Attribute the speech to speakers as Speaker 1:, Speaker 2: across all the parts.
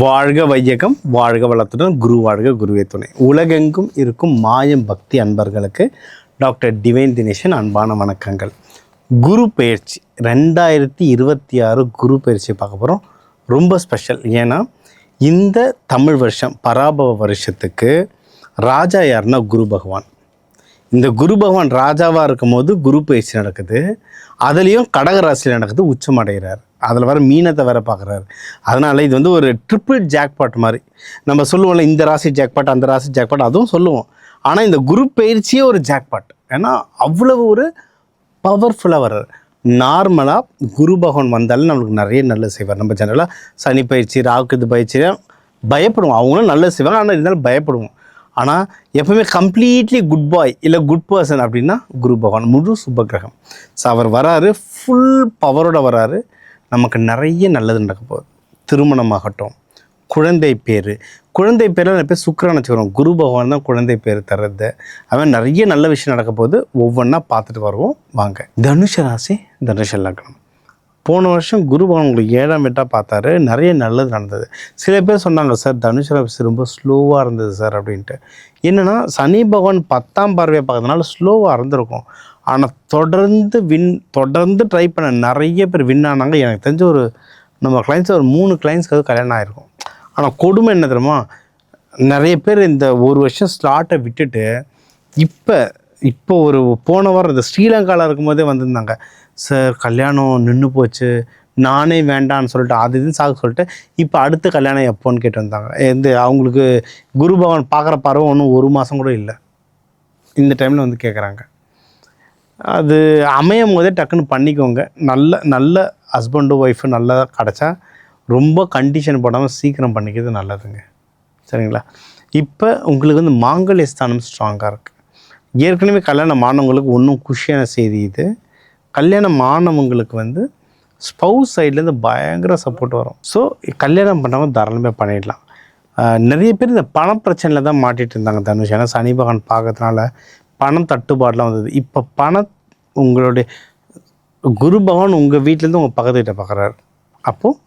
Speaker 1: வாழ்க வையகம் வாழ்க வளத்துடன் குரு வாழ்க குருவே துணை. உலகெங்கும் இருக்கும் மாயம் பக்தி அன்பர்களுக்கு டாக்டர் டிவைன் தினேஷன் அன்பான வணக்கங்கள். குரு பயிற்சி 2026 குரு பயிற்சி பார்க்க போகிறோம். ரொம்ப ஸ்பெஷல். ஏன்னா இந்த தமிழ் வருஷம் பராபவ வருஷத்துக்கு ராஜா யாருன்னா குரு பகவான். இந்த குரு பகவான் ராஜாவாக இருக்கும் போது குரு பயிற்சி நடக்குது. அதுலேயும் கடகராசியில் நடக்குது, உச்சம் அடைகிறார். அதில் வர மீனத்தை வேற பார்க்குறாரு. அதனால் இது வந்து ஒரு ட்ரிபிள் ஜாக்பாட் மாதிரி. நம்ம சொல்லுவோம்ல, இந்த ராசி ஜாக்பாட் அந்த ராசி ஜாக்பாட், அதுவும் சொல்லுவோம். ஆனால் இந்த குரு பயிற்சியே ஒரு ஜாக்பாட். ஏன்னா அவ்வளவு ஒரு பவர்ஃபுல்லாக வர்றார். நார்மலாக குரு பகவான் வந்தாலும் நம்மளுக்கு நிறைய நல்லது செய்வார். நம்ம ஜெனரலாக சனி பயிற்சி ராகுது பயிற்சியாக பயப்படுவோம். அவங்களும் நல்லது செய்வாங்க, ஆனால் இருந்தாலும் பயப்படுவோம். ஆனால் எப்பவுமே கம்ப்ளீட்லி குட் பாய் இல்லை குட் பர்சன் அப்படின்னா குரு பகவான், முழு சுபகிரகம். ஸோ அவர் வராரு, ஃபுல் பவரோட வராரு. நமக்கு நிறைய நல்லது நடக்க போகுது. திருமணமாகட்டும், குழந்தை பேர் நிறைய பேர் சுக்கிரன் வச்சுக்கிறோம். குரு பகவான் தான் குழந்தை பேர் தர்றது. அவன் நிறைய நல்ல விஷயம் நடக்க போகுது. ஒவ்வொன்றா பார்த்துட்டு வருவோம் வாங்க. தனுஷ ராசி, தனுஷ லக்னம். போன வருஷம் குரு பகவான் உங்களுக்கு 7ஆம் வீட்டாக பார்த்தாரு. நிறைய நல்லது நடந்தது. சில பேர் சொன்னாங்க, சார் தனுஷ ராசி ரொம்ப ஸ்லோவாக இருந்தது சார் அப்படின்ட்டு. என்னென்னா சனி பகவான் 10ஆம் பார்வையை பார்க்கறதுனால ஸ்லோவாக இருந்திருக்கும். ஆனால் தொடர்ந்து ட்ரை பண்ண நிறைய பேர் வின் ஆனாங்க. எனக்கு தெரிஞ்ச நம்ம கிளைண்ட்ஸ் ஒரு 3 கிளைண்ட்ஸ்க்கு கல்யாணம் ஆகிருக்கும். ஆனால் கொடுமை என்ன தெரியுமா, நிறைய பேர் இந்த ஒரு வருஷம் ஸ்லாட்டை விட்டுட்டு இப்போ போன வாரம் இந்த ஸ்ரீலங்காவில் இருக்கும்போதே வந்திருந்தாங்க. சார் கல்யாணம் நின்று போச்சு, நானே வேண்டான்னு சொல்லிட்டு அது இதுன்னு சாக சொல்லிட்டு இப்போ அடுத்த கல்யாணம் எப்போன்னு கேட்டு வந்தாங்க. அவங்களுக்கு குரு பகவான் பார்க்குற பருவம் ஒன்றும் 1 மாதம் கூட இல்லை. இந்த டைமில் வந்து கேட்குறாங்க. அது அமையும் போதே டக்குன்னு பண்ணிக்கோங்க. நல்ல ஹஸ்பண்டும் ஒய்ஃபு நல்லதாக கிடச்சா ரொம்ப கண்டிஷன் போடாமல் சீக்கிரம் பண்ணிக்கிறது நல்லதுங்க. சரிங்களா? இப்போ உங்களுக்கு வந்து மாங்கல்ய ஸ்தானம் ஸ்ட்ராங்காக இருக்குது. ஏற்கனவே கல்யாணம் ஆனவங்களுக்கு ஒன்றும் குஷியான செய்தி இது. கல்யாணம் ஆனவங்களுக்கு வந்து ஸ்பௌஸ் சைட்லேருந்து பயங்கர சப்போர்ட் வரும். ஸோ கல்யாணம் பண்ணவங்க தாராளமாக பண்ணிடலாம். நிறைய பேர் இந்த பணப்பிரச்சனையில் தான் மாட்டிகிட்டு இருந்தாங்க தனுஷ். ஏன்னா சனி பகவான் பார்க்கறதுனால பணம் தட்டுப்பாடெலாம் வந்தது. இப்போ உங்களுடைய குரு பகவான் உங்கள் வீட்டிலேருந்து உங்கள் பக்கத்து வீட்டை பார்க்குறாரு. அப்போது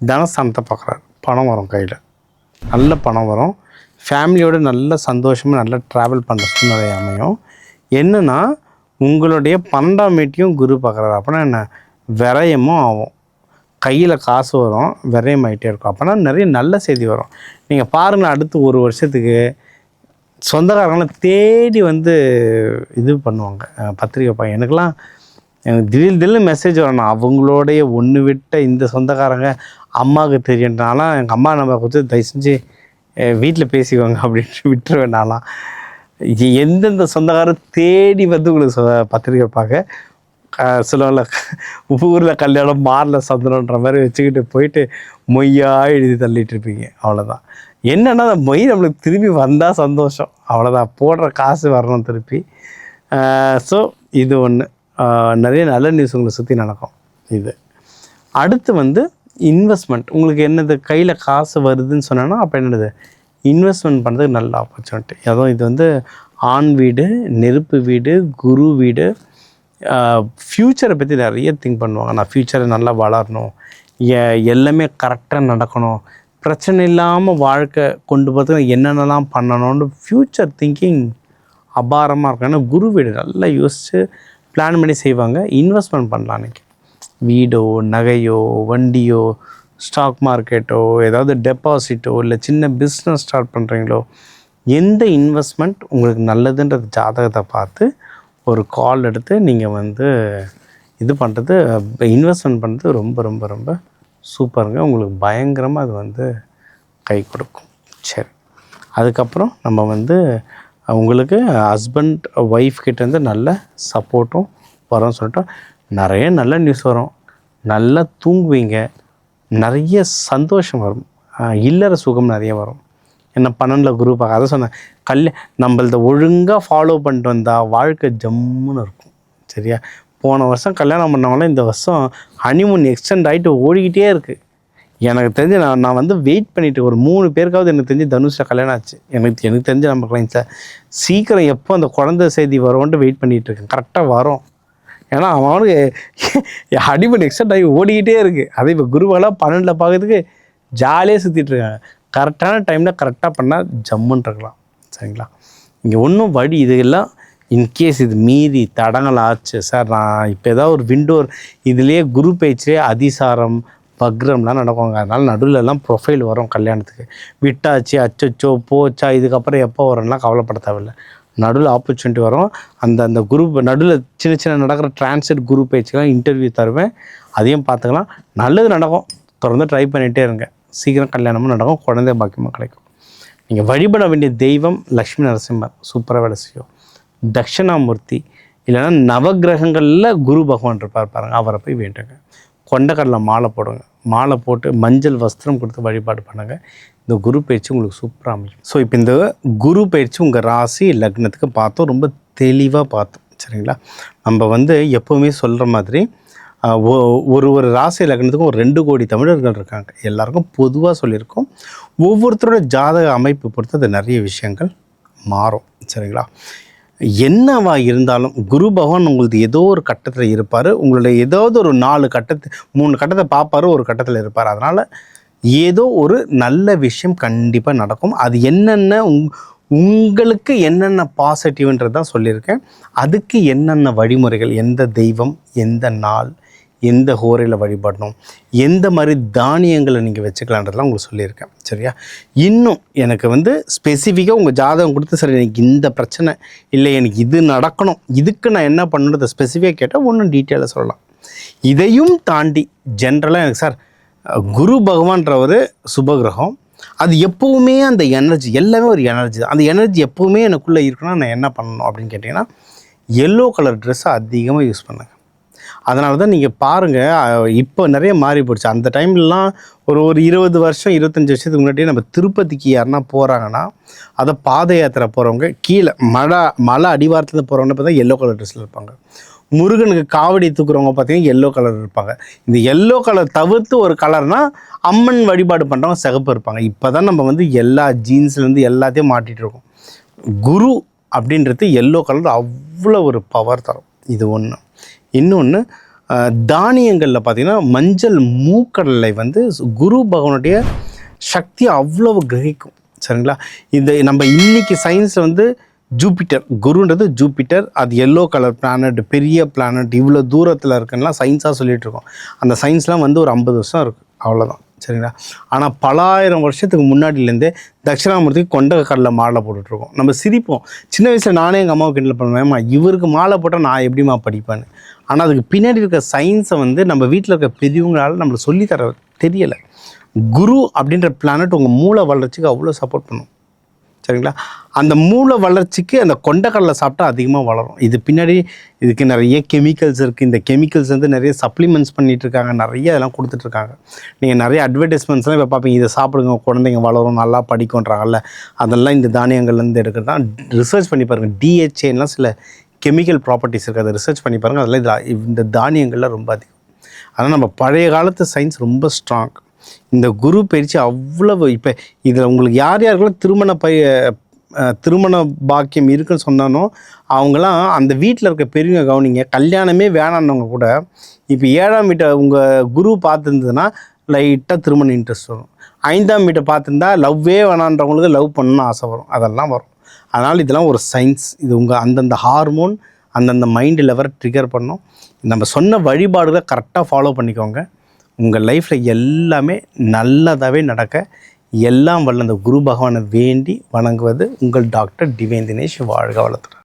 Speaker 1: தனஸ்தானத்தை பார்க்குறாரு. பணம் வரும், கையில் நல்ல பணம் வரும். ஃபேமிலியோடு நல்ல சந்தோஷமாக நல்லா ட்ராவல் பண்ணுற சூழ்நிலை அமையும். என்னென்னா உங்களுடைய 12ஆம் வீட்டையும் குரு பார்க்குறாரு. அப்படின்னா என்ன, விரயமும் ஆகும். கையில் காசு வரும், விரயம் ஆகிட்டே இருக்கும். அப்போனா நிறைய நல்ல செய்தி வரும். நீங்கள் பாருங்கள், அடுத்து ஒரு வருஷத்துக்கு சொந்தக்காரங்களை தேடி வந்து இது பண்ணுவாங்க, பத்திரிக்கை பையன். எனக்கு திடீர்னு மெசேஜ் வரணும், அவங்களோடைய ஒன்று விட்ட இந்த சொந்தக்காரங்க அம்மாவுக்கு தெரியுன்றனாலாம் எங்கள் அம்மா நம்ம கொஞ்சம் தயவு செஞ்சு வீட்டில் பேசிக்குவாங்க அப்படின்ட்டு விட்டுருவேனாலாம். எந்தெந்த சொந்தக்காரர் தேடி வந்து உங்களுக்கு பத்திரிக்கை பார்க்க சொல்லுவாங்கள்ல, ஊரில் கல்யாணம் மாரில் சந்தனன்ற மாதிரி வச்சுக்கிட்டு போயிட்டு மொய்யாக எழுதி தள்ளிட்டு இருப்பீங்க. அவ்வளோதான். என்னென்னா அந்த மொய் நம்மளுக்கு திரும்பி வந்தால் சந்தோஷம், அவ்வளோதான். போடுற காசு வரணும் திருப்பி. ஸோ இது ஒன்று. நிறைய நல்ல நியூஸ் உங்களை சுற்றி நடக்கும். இது அடுத்து வந்து இன்வெஸ்ட்மெண்ட். உங்களுக்கு என்னது கையில் காசு வருதுன்னு சொன்னோன்னா அப்போ என்னது, இன்வெஸ்ட்மெண்ட் பண்ணுறதுக்கு நல்ல ஆப்பர்ச்சுனிட்டி. அதுவும் இது வந்து ஆண் வீடு, நெருப்பு வீடு, குரு வீடு. ஃப்யூச்சரை பற்றி நிறைய திங்க் பண்ணுவாங்க. நான் ஃப்யூச்சரை நல்லா வளரணும், எல்லாமே கரெக்டாக நடக்கணும், பிரச்சனை இல்லாமல் வாழ்க்கை கொண்டு போகிறதுக்கு என்னென்னலாம் பண்ணணும்னு ஃப்யூச்சர் திங்கிங் அபாரமாக இருக்கும். ஏன்னா குரு வீடு நல்லா யோசித்து பிளான் பண்ணி செய்வாங்க. இன்வெஸ்ட்மெண்ட் பண்ணலாம். அன்றைக்கி வீடோ, நகையோ, வண்டியோ, ஸ்டாக் மார்க்கெட்டோ, ஏதாவது டெபாசிட்டோ, இல்லை சின்ன பிஸ்னஸ் ஸ்டார்ட் பண்ணுறீங்களோ, எந்த இன்வெஸ்ட்மெண்ட் உங்களுக்கு நல்லதுன்றது ஜாதகத்தை பார்த்து ஒரு கால் எடுத்து நீங்கள் வந்து இது பண்ணுறது, இன்வெஸ்ட்மெண்ட் பண்ணுறது ரொம்ப ரொம்ப ரொம்ப சூப்பருங்க. உங்களுக்கு பயங்கரமாக அது வந்து கை கொடுக்கும். சரி, அதுக்கப்புறம் நம்ம வந்து உங்களுக்கு ஹஸ்பண்ட் ஒய்ஃப் கிட்டேருந்து நல்ல சப்போர்ட்டும் வரும்னு சொல்லிட்டு நிறைய நல்ல நியூஸ் வரும். நல்லா தூங்குவீங்க, நிறைய சந்தோஷம் வரும், இல்லற சுகம் நிறைய வரும். என்ன 12ல் குரு பார்க்க, அதை சொன்னேன். நம்மளத ஒழுங்காக ஃபாலோ பண்ணிட்டு வந்தால் வாழ்க்கை ஜம்முன்னு இருக்கும். சரியா? போன வருஷம் கல்யாணம் பண்ணவங்களாம் இந்த வருஷம் ஹனிமூன் எக்ஸ்டெண்ட் ஆகிட்டு ஓடிக்கிட்டே இருக்குது. எனக்கு தெரிஞ்சு நான் வந்து வெயிட் பண்ணிவிட்டு ஒரு 3 பேருக்காவது எனக்கு தெரிஞ்சு தனுஷில் கல்யாணம் ஆச்சு. எனக்கு தெரிஞ்சு நம்ம கிளைண்ட்ஸை சீக்கிரம் எப்போ அந்த குழந்தை செய்தி வரும்ன்ட்டு வெயிட் பண்ணிகிட்டு இருக்கேன். கரெக்டாக வரும். ஏன்னா அவனுக்கு ஹனிமூன் எக்ஸ்டெண்ட் ஆகி ஓடிக்கிட்டே இருக்குது. அதே இப்போ குருவெல்லாம் 12ல் பார்க்கறதுக்கு ஜாலியாக சுற்றிட்டு இருக்காங்க. கரெக்டான டைமில் கரெக்டாக பண்ணால் ஜம்முன்னு இருக்கலாம். சரிங்களா? இங்கே ஒன்றும் வழி இதெல்லாம் இன்கேஸ் இது மீறி தடங்கள் ஆச்சு சார், நான் இப்போ ஏதாவது ஒரு விண்டோர் இதுலேயே குரு பேச்சிலே அதிசாரம் வக்ரம்லாம் நடக்குவாங்க. அதனால் நடுவில்லாம் ப்ரொஃபைல் வரும் கல்யாணத்துக்கு. விட்டாச்சு, அச்சோ போச்சா, இதுக்கப்புறம் எப்போ வரும்லாம் கவலைப்பட தேவையில்லை. நடுவில் ஆப்பர்ச்சுனிட்டி வரும். அந்த குரூப் நடுவில் சின்ன நடக்கிற டிரான்ஸ்லேட் குரூப் பேச்சுக்கெல்லாம் இன்டர்வியூ தருவேன். அதையும் பார்த்துக்கலாம். நல்லது நடக்கும். தொடர்ந்து ட்ரை பண்ணிகிட்டே இருங்க. சீக்கிரம் கல்யாணமும் நடக்கும், குழந்தை பாக்கியமாக கிடைக்கும். நீங்கள் வழிபட வேண்டிய தெய்வம் லக்ஷ்மி நரசிம்மர், சூப்பராக வேலை செய்யும். தட்சிணாமூர்த்தி இல்லைன்னா நவகிரகங்களில் குரு பகவான் இருப்பார் பாருங்க, அவரை போய் வேண்டுங்க. கொண்டக்கடலை மாலை போடுங்க. மாலை போட்டு மஞ்சள் வஸ்திரம் கொடுத்து வழிபாடு பண்ணுங்கள். இந்த குரு பயிற்சி உங்களுக்கு சூப்பராக அமையும். ஸோ இப்போ இந்த குரு பயிற்சி உங்கள் ராசி லக்னத்துக்கு பார்த்தோம், ரொம்ப தெளிவாக பார்த்தோம். சரிங்களா? நம்ம எப்போவுமே சொல்கிற மாதிரி ஒரு ராசி லக்னத்துக்கும் ஒரு 2 கோடி தமிழர்கள் இருக்காங்க. எல்லாருக்கும் பொதுவாக சொல்லியிருக்கோம். ஒவ்வொருத்தரோட ஜாதக அமைப்பு பொறுத்து அது நிறைய விஷயங்கள் மாறும். சரிங்களா? என்னவா இருந்தாலும் குரு பகவான் உங்களுக்கு ஏதோ ஒரு கட்டத்தில் இருப்பார். உங்களுடைய ஏதாவது ஒரு 3 கட்டத்தை பார்ப்பார், ஒரு கட்டத்தில் இருப்பார். அதனால் ஏதோ ஒரு நல்ல விஷயம் கண்டிப்பாக நடக்கும். அது என்னென்ன உங்களுக்கு என்னென்ன பாசிட்டிவ்ன்றது தான் சொல்லியிருக்கேன். அதுக்கு என்னென்ன வழிமுறைகள், எந்த தெய்வம், எந்த நாள், எந்த ஹோரையில் வழிபடணும், எந்த மாதிரி தானியங்களை நீங்கள் வச்சுக்கலான்றதுலாம் உங்களுக்கு சொல்லியிருக்கேன். சரியா? இன்னும் எனக்கு ஸ்பெசிஃபிக்காக உங்கள் ஜாதகம் கொடுத்து சரி எனக்கு இந்த பிரச்சனை இல்லை, எனக்கு இது நடக்கணும், இதுக்கு நான் என்ன பண்ணணுன்றதை ஸ்பெசிஃபிக்காக கேட்டால் ஒன்றும் டீட்டெயிலாக சொல்லலாம். இதையும் தாண்டி ஜென்ரலாக எனக்கு சார் குரு பகவான்றவர் சுபகிரகம், அது எப்போவுமே அந்த எனர்ஜி எல்லாமே ஒரு எனர்ஜி தான். அந்த எனர்ஜி எப்போவுமே எனக்குள்ளே இருக்கணும்னா நான் என்ன பண்ணணும் அப்படின்னு கேட்டிங்கன்னா, எல்லோ கலர் ட்ரெஸ்ஸை அதிகமாக யூஸ் பண்ணுங்கள். அதனால தான் நீங்கள் பாருங்கள், இப்போ நிறைய மாறி போயிடுச்சு. அந்த டைம்லலாம் ஒரு 20 வருஷம் 25 வருஷத்துக்கு முன்னாடியே நம்ம திருப்பதிக்கு யாருன்னா போகிறாங்கன்னா, அதை பாத யாத்திரை போகிறவங்க கீழே மலை அடிவாரத்தில் போகிறவங்க பார்த்தா எல்லோ கலர் ட்ரெஸ்ஸில் இருப்பாங்க. முருகனுக்கு காவடி தூக்குறவங்க பார்த்தீங்கன்னா எல்லோ கலர் இருப்பாங்க. இந்த எல்லோ கலர் தவிர்த்து ஒரு கலர்னால் அம்மன் வழிபாடு பண்ணுறவங்க சிகப்பு இருப்பாங்க. இப்போ தான் நம்ம எல்லா ஜீன்ஸ்லேருந்து எல்லாத்தையும் மாட்டிகிட்டு இருக்கோம். குரு அப்படின்றது எல்லோ கலர் அவ்வளோ ஒரு பவர் தரும். இது ஒன்று. இன்னொன்று, தானியங்களில் பார்த்திங்கன்னா மஞ்சள் மூக்கடலை குரு பகவானுடைய சக்தியை அவ்வளவு கிரகிக்கும். சரிங்களா? இந்த நம்ம இன்றைக்கி சயின்ஸில் ஜூபிட்டர், குருன்றது ஜூபிட்டர், அது எல்லோ கலர் பிளானட், பெரிய பிளானட், இவ்வளோ தூரத்தில் இருக்குன்னா சயின்ஸாக சொல்லிகிட்ருக்கோம். அந்த சயின்ஸ்லாம் ஒரு 50 வருஷம் இருக்குது, அவ்வளோதான். சரிங்களா? ஆனால் பல ஆயிரம் வருஷத்துக்கு முன்னாடியிலேருந்தே தட்சிணாமூர்த்திக்கு கொண்ட கடலை மாலை போட்டுட்ருக்கோம். நம்ம சிரிப்போம். சின்ன வயசில் நானே எங்கள் அம்மாவை கிண்டல் பண்ணுவேன்மா, இவருக்கு மாலை போட்டால் நான் எப்படிமா படிப்பேன்னு. ஆனால் அதுக்கு பின்னாடி இருக்க சயின்ஸை நம்ம வீட்டில் இருக்க பெரியவங்களால் நம்மளுக்கு சொல்லித்தர தெரியலை. குரு அப்படின்ற பிளானட் உங்கள் மூளை வளர்ச்சிக்கு அவ்வளோ சப்போர்ட் பண்ணும். சரிங்களா? அந்த மூளை வளர்ச்சிக்கு அந்த கொண்டக்கடலை சாப்பிட்டா அதிகமாக வளரும். இது பின்னாடி இதுக்கு நிறைய கெமிக்கல்ஸ் இருக்குது. இந்த கெமிக்கல்ஸ் நிறைய சப்ளிமெண்ட்ஸ் பண்ணிகிட்ருக்காங்க, நிறைய இதெல்லாம் கொடுத்துட்ருக்காங்க. நீங்கள் நிறைய அட்வர்டைஸ்மெண்ட்ஸ்லாம் இப்போ பார்ப்பீங்க, இதை சாப்பிடுங்க குழந்தைங்க வளரும், நல்லா படிக்கும்ன்றாங்கல்ல, அதெல்லாம் இந்த தானியங்கள்லேருந்து எடுக்கிறது தான். ரிசர்ச் பண்ணி பாருங்கள், DHAலாம் சில கெமிக்கல் ப்ராப்பர்ட்டிஸ் இருக்குது, அதை ரிசர்ச் பண்ணி பாருங்கள். அதெல்லாம் இந்த தானியங்களில் ரொம்ப அதிகம். ஆனால் நம்ம பழைய காலத்து சயின்ஸ் ரொம்ப ஸ்ட்ராங். இந்த குரு பயிற்சி அவ்வளவு. இப்போ இதில் உங்களுக்கு யாருக்கெல்லாம் திருமண பாக்கியம் இருக்குன்னு சொன்னானோ அவங்களாம் அந்த வீட்டில் இருக்க பெரியவங்க கவனிங்க. கல்யாணமே வேணான்னவங்க கூட இப்போ 7ஆம் வீட்டை உங்கள் குரு பார்த்துருந்ததுன்னா லைட்டாக திருமண இன்ட்ரெஸ்ட் வரும். 5ஆம் வீட்டை பார்த்துருந்தா லவ்வே வேணான்றவங்களுக்கு லவ் பண்ணணும்னு ஆசை வரும், அதெல்லாம் வரும். அதனால் இதெல்லாம் ஒரு சயின்ஸ். இது உங்கள் அந்தந்த ஹார்மோன் அந்தந்த மைண்டு லெவரை ட்ரிகர் பண்ணும். நம்ம சொன்ன வழிபாடுகளை கரெக்டாக ஃபாலோ பண்ணிக்கோங்க. உங்கள் லைஃப்பில் எல்லாமே நல்லதாகவே நடக்க எல்லாம் வல்ல அந்த குரு பகவானை வேண்டி வணங்குவது உங்கள் டாக்டர் டிவைன் தினேஷ். வாழ்க வளத்துடன்.